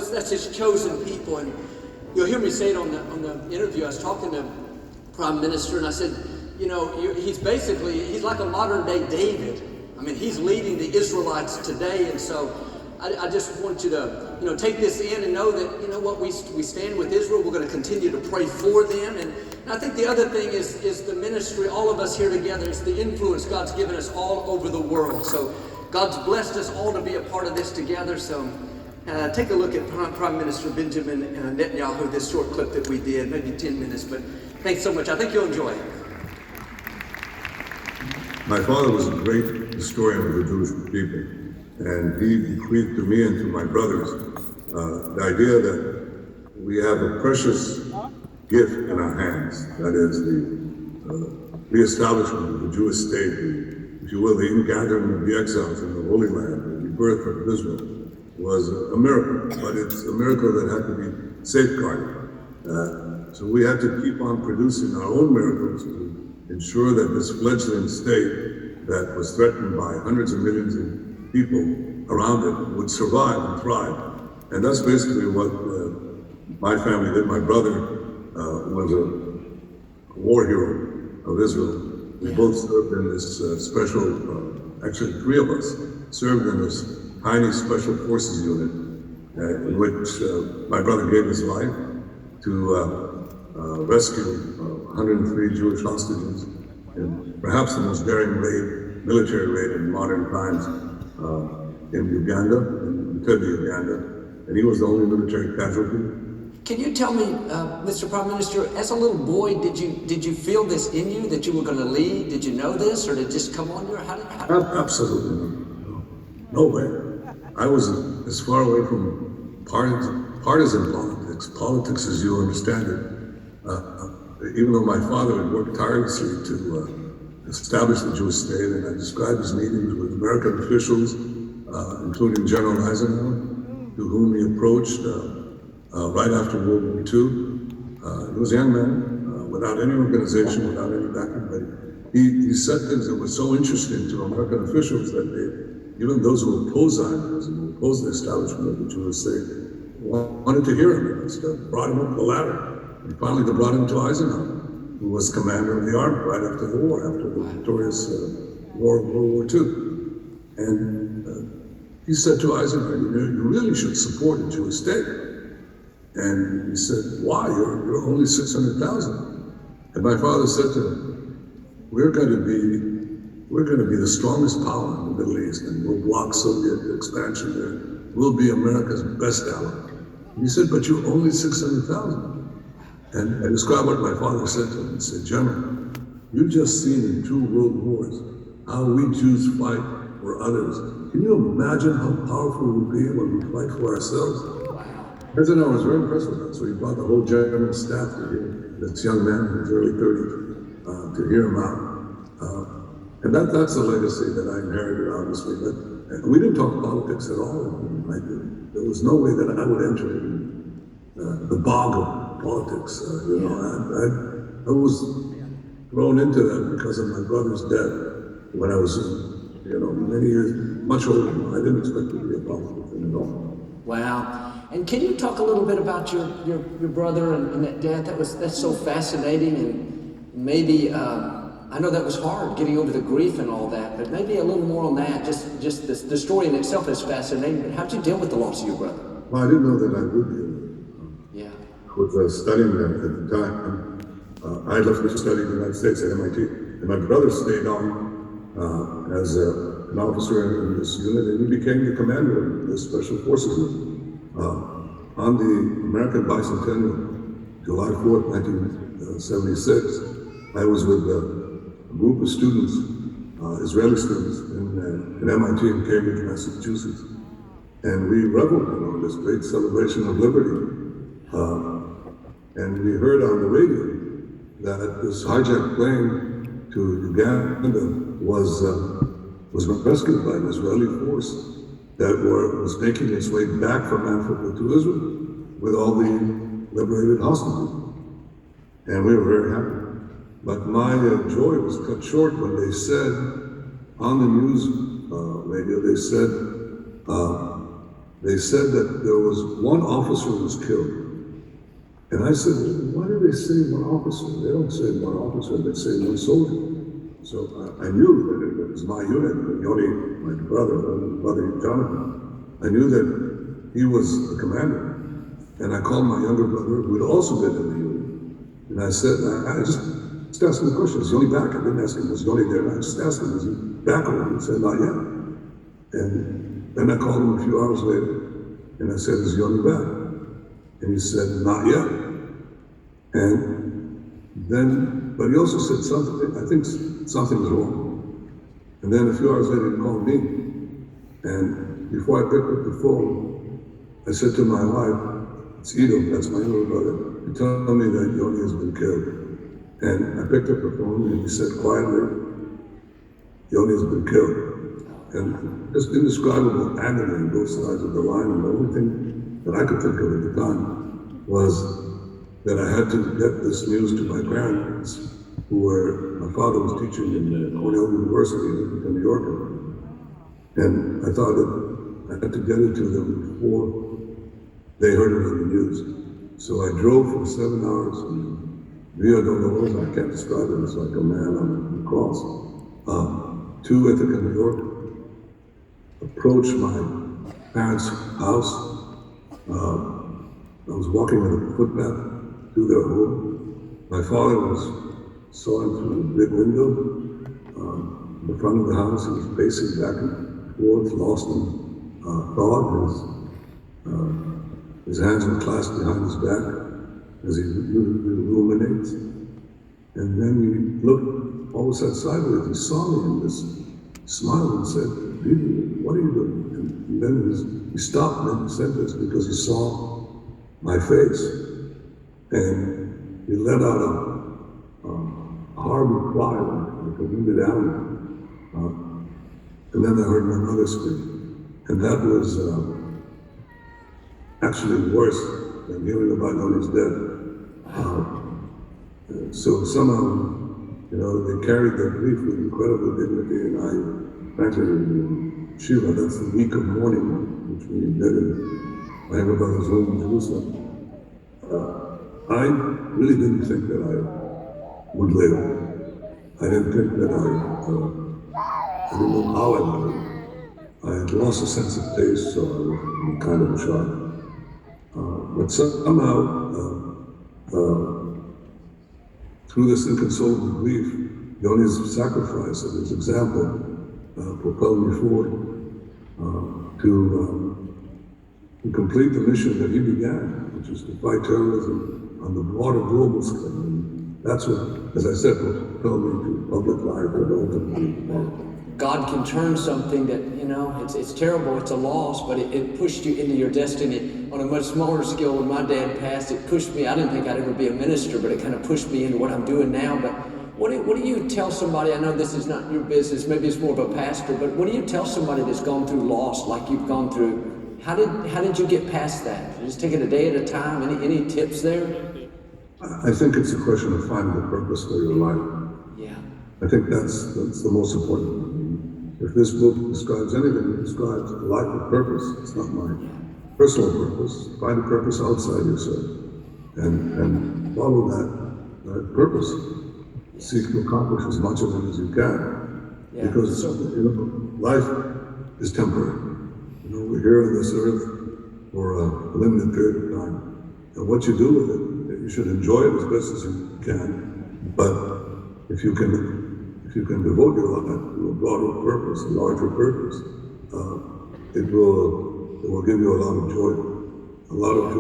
that's his chosen people. And you'll hear me say it on the interview. I was talking to Prime Minister, and I said, he's like a modern day David. I mean, he's leading the Israelites today, and so I just want you to, take this in and know that, what we stand with Israel. We're going to continue to pray for them. And I think the other thing is the ministry, all of us here together, is the influence God's given us all over the world. So God's blessed us all to be a part of this together. So take a look at Prime Minister Benjamin Netanyahu, this short clip that we did, maybe 10 minutes, but thanks so much. I think you'll enjoy it. My father was a great historian of the Jewish people, and he bequeathed to me and to my brothers the idea that we have a precious gift in our hands. That is the reestablishment of the Jewish state, if you will, the ingathering of the exiles in the Holy Land, the rebirth of Israel, was a miracle, but it's a miracle that had to be safeguarded. So we had to keep on producing our own miracles to ensure that this fledgling state that was threatened by hundreds of millions of people around it would survive and thrive. And that's basically what my family did. My brother was a war hero of Israel. We both served in this actually 3 of us served in this tiny special forces unit in which my brother gave his life to rescue 103 Jewish hostages in perhaps the most daring military raid in modern times in Uganda, in Entebbe, Uganda, and he was the only military casualty. Can you tell me, Mr. Prime Minister, as a little boy, did you feel this in you that you were going to lead? Did you know this, or did it just come on you? Absolutely no way. I was as far away from partisan politics as you understand it. Even though my father had worked tirelessly to establish the Jewish state, and I described his meetings with American officials, including General Eisenhower, to whom he approached right after World War II. He was a young man, without any organization, without any backing, but he said things that were so interesting to American officials that even those who opposed Zionism, who opposed the establishment of the Jewish state, wanted to hear him. And brought him up the ladder. And finally, they brought him to Eisenhower, who was commander of the army right after the war, after the victorious war of World War II. And he said to Eisenhower, you really should support a Jewish state. And he said, why? You're only 600,000. And my father said to him, we're going to be the strongest power in the Middle East, and we'll block Soviet expansion there. We'll be America's best ally. And he said, but you're only 600,000. And I described what my father said to him. He said, General, you've just seen in 2 world wars how we Jews fight for others. Can you imagine how powerful we'll be when we fight for ourselves? President was very impressed with that, so he brought the whole German staff to hear this young man in his early 30s to hear him out. And that's a legacy that I inherited, obviously. But we didn't talk politics at all. There was no way that I would enter the bog of politics. I was thrown into that because of my brother's death when I was, many years, much older. I didn't expect to be a politician at all. Wow. And can you talk a little bit about your brother and that death? That's so fascinating, and maybe I know that was hard, getting over the grief and all that, but maybe a little more on that. Just the story in itself is fascinating, but how'd you deal with the loss of your brother? Well, I didn't know that I would be. Yeah. I was studying at the time. I left to study in the United States at MIT, and my brother stayed on as an officer in this unit, and he became the commander of the Special Forces unit. On the American Bicentennial, July 4th, 1976, I was with a group of students, Israeli students in MIT in Cambridge, Massachusetts. And we reveled in this great celebration of liberty. And we heard on the radio that this hijacked plane to Uganda was rescued by an Israeli force that was making its way back from Africa to Israel with all the liberated hostages. And we were very happy. But my joy was cut short when they said, on the news radio, they said, they said that there was one officer who was killed. And I said, why do they say one officer? They don't say one officer, they say one soldier. So I knew that it was my unit, Yoni, my brother Jonathan. I knew that he was the commander. And I called my younger brother, who had also been in the unit. And I said, I just asked him the question, is Yoni back? I didn't ask him, was Yoni there? I just asked him, is he back already? He said, not yet. And then I called him a few hours later, and I said, is Yoni back? And he said, not yet. And then, but he also said something, I think something was wrong. And then a few hours later, he called me. And before I picked up the phone, I said to my wife, it's Ido, that's my little brother, you tell me that Yoni has been killed. And I picked up the phone and he said quietly, Yoni has been killed. And just indescribable agony on both sides of the line. And the only thing that I could think of at the time was that I had to get this news to my parents, my father was teaching in Cornell University in New York. And I thought that I had to get it to them before they heard it on the news. So I drove for 7 hours from Via Dolorosa, I can't describe it, it's like a man on a cross, to Ithaca, New York, approached my parents' house. I was walking on a footpath to their home. My father saw him through a big window in the front of the house. He was pacing back and forth, lost in thought. His hands were clasped behind his back as he ruminates. And then he looked all of a sudden sideways. He saw me and just smiled and said, what are you doing? And then he stopped mid-sentence because he saw my face. And he let out a horrible cry like a wounded animal. And then I heard my mother scream. And that was actually worse than hearing about Yoni's death. So somehow, they carried their grief with incredible dignity, and I, frankly, Shiva, that's the week of mourning, which we did in my younger brother's home in Jerusalem. I really didn't think that I would live. I didn't think that I didn't know how I would live. I had lost a sense of taste, so I was in kind of a shock. But somehow, through this inconsolable grief, Yoni's sacrifice and his example propelled me forward to complete the mission that he began, which is to fight terrorism on the broader global scale. And that's what, as I said, propelled me to public life and ultimately. God can turn something that, it's terrible, it's a loss, but it pushed you into your destiny on a much smaller scale. When my dad passed, it pushed me. I didn't think I'd ever be a minister, but it kind of pushed me into what I'm doing now. But what do you tell somebody? I know this is not your business, maybe it's more of a pastor, but what do you tell somebody that's gone through loss like you've gone through? How did you get past that? Just take it a day at a time? Any tips there? I think it's a question of finding the purpose for your life. Yeah. I think that's the most important thing. If this book describes anything, it describes a life of purpose. It's not my personal purpose. Find a purpose outside yourself and follow that purpose. Seek to accomplish as much of it as you can. Yeah. Because life is temporary. We're here on this earth for a limited period of time. And what you do with it, you should enjoy it as best as you can. But if you can devote your life to a broader purpose, a larger purpose, it will give you a lot of joy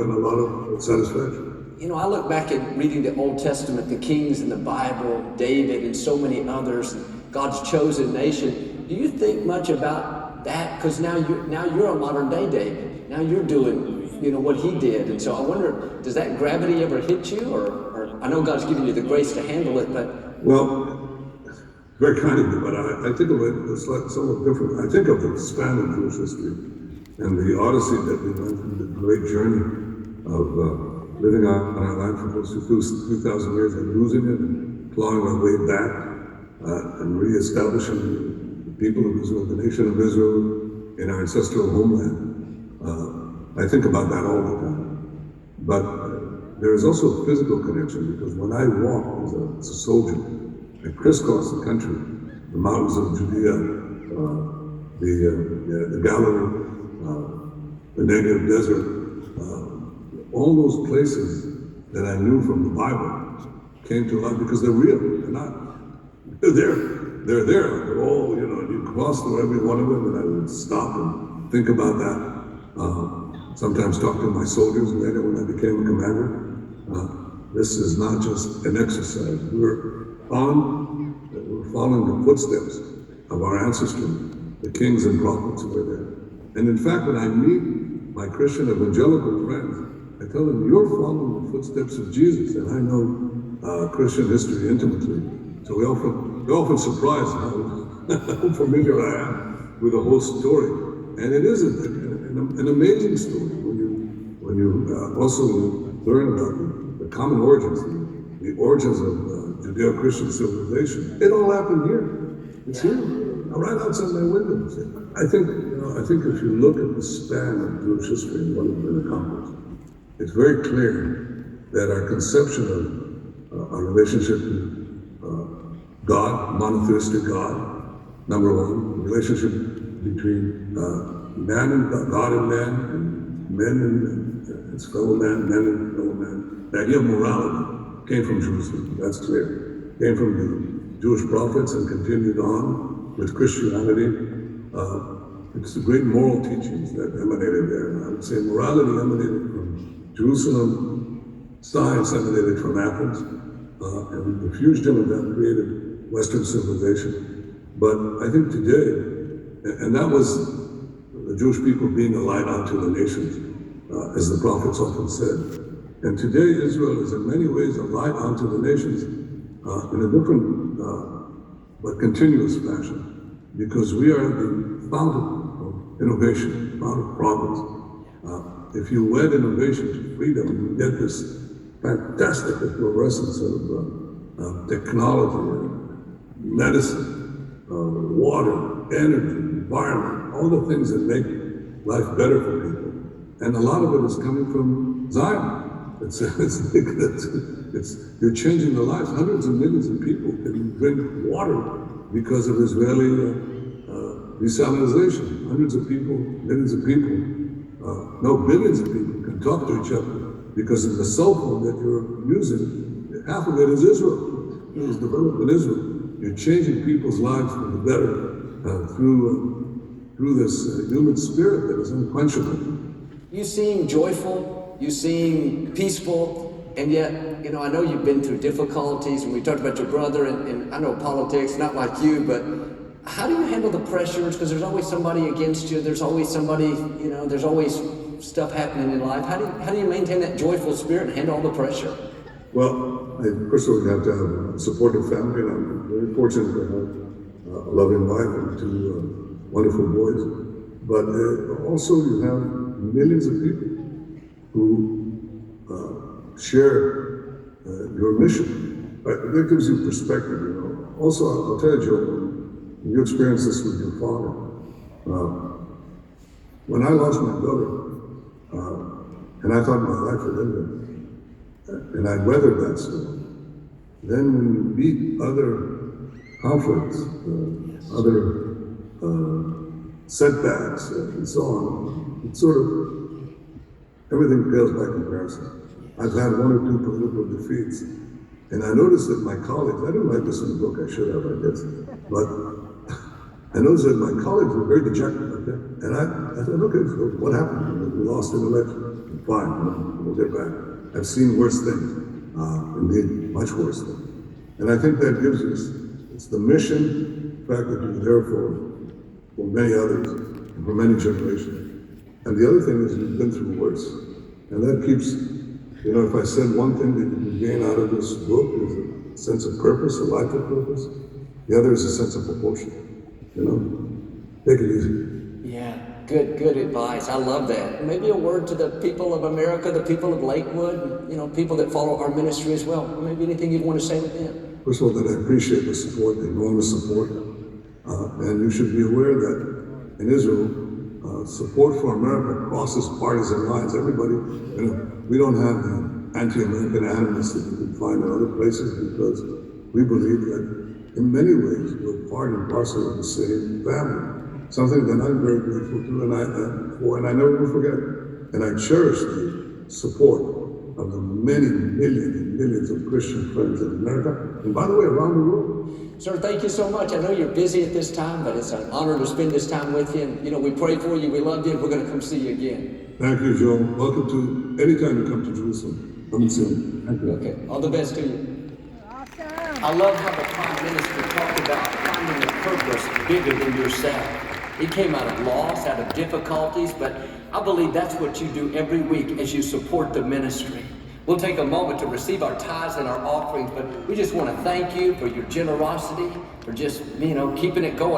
and a lot of satisfaction. I look back at reading the Old Testament, the kings in the Bible, David and so many others, God's chosen nation. Do you think much about that? Because now you're a modern day David. Now you're doing what he did. And so I wonder, does that gravity ever hit you? Or I know God's given you the grace to handle it, but... Well, very kind of you, but I think of it as like somewhat different. I think of the span of Jewish history and the odyssey that we went through, the great journey of living on our land for close to 2,000 years and losing it and clawing our way back and reestablishing the people of Israel, the nation of Israel in our ancestral homeland. I think about that all the time. But there is also a physical connection because when I walk as a soldier, I crisscross the country, the mountains of Judea, the Galilee, the Negev desert, all those places that I knew from the Bible came to life because they're real. They're there. They're there. They're all, you cross through every one of them, and I would stop and think about that. Sometimes talk to my soldiers later when I became a commander. This is not just an exercise. We're following the footsteps of our ancestors, the kings and prophets who were there. And in fact, when I meet my Christian evangelical friends, I tell them, you're following the footsteps of Jesus. And I know Christian history intimately. So they're often surprised how familiar I am with the whole story. And it is an amazing story when you also learn about the common origins, the origins of Judeo-Christian civilization. It all happened here. It's here, right outside my windows. I think if you look at the span of Jewish history and what has been accomplished, it's very clear that our conception of our relationship to God, monotheistic God, number one, the relationship between man and God and man, and men and his fellow man, men and fellow man. The idea of morality came from Jerusalem, that's clear. Came from the Jewish prophets and continued on with Christianity. It's the great moral teachings that emanated there. And I would say morality emanated from Jerusalem, science emanated from Athens, and the fusion of that created Western civilization. But I think today, and that was the Jewish people being a light unto the nations, as the prophets often said. And today Israel is in many ways a light unto the nations in a different but continuous fashion, because we are the fountain of innovation, fountain of progress. If you wed innovation to freedom, you get this fantastic fluorescence of technology, medicine, water, energy, environment, all the things that make life better for people. And a lot of it is coming from Zion. You're changing the lives. Hundreds of millions of people can drink water because of Israeli desalinization. Hundreds of people, millions of people, no, billions of people can talk to each other because of the cell phone that you're using. Half of it is Israel. It was developed in Israel. You're changing people's lives for the better through this human spirit that is unquenchable. You seem joyful, you seem peaceful, and yet, I know you've been through difficulties, and we talked about your brother, and I know politics, not like you, but how do you handle the pressures? Because there's always somebody against you, there's always somebody, there's always stuff happening in life. How do you maintain that joyful spirit and handle all the pressure? Well, first of all, you have to have a supportive family, and I'm very fortunate to have a loving wife and two wonderful boys. But also you have millions of people who share your mission. That gives you perspective, Also, I'll tell you, Joe, when you experience this with your father, when I lost my brother, and I thought my life had ended, and I weathered that storm, then when you meet other conflicts, other setbacks, and so on, it's sort of, everything pales by comparison. I've had one or two political defeats, and I noticed that my colleagues, I didn't write this in the book, I should have, I guess, but I noticed that my colleagues were very dejected, okay? And I said, okay, so what happened? We lost an election. Fine, we'll get back. I've seen worse things, indeed, much worse things. And I think that gives us, it's the mission, the fact that you're there for many others, and for many generations. And the other thing is you've been through worse. And that keeps, if I said one thing that you can gain out of this book is a sense of purpose, a life of purpose. The other is a sense of proportion, Take it easy. Yeah, good advice. I love that. Maybe a word to the people of America, the people of Lakewood, people that follow our ministry as well. Maybe anything you'd want to say to them. First of all, that I appreciate the support, the enormous support. And you should be aware that in Israel, support for America crosses partisan lines. Everybody, we don't have the anti-American animus that you can find in other places because we believe that in many ways we're part and parcel of the same family. Something that I'm very grateful to, and I never will forget. And I cherish the support of the many millions and millions of Christian friends in America, and by the way, around the world. Sir, thank you so much. I know you're busy at this time, but it's an honor to spend this time with you. And, we pray for you. We love you. And we're going to come see you again. Thank you, Joe. Welcome to anytime you come to Jerusalem. Come soon. Thank you. Okay. All the best to you. Awesome. I love how the Prime Minister talked about finding a purpose bigger than yourself. It came out of loss, out of difficulties, but I believe that's what you do every week as you support the ministry. We'll take a moment to receive our tithes and our offerings, but we just want to thank you for your generosity, for just, keeping it going.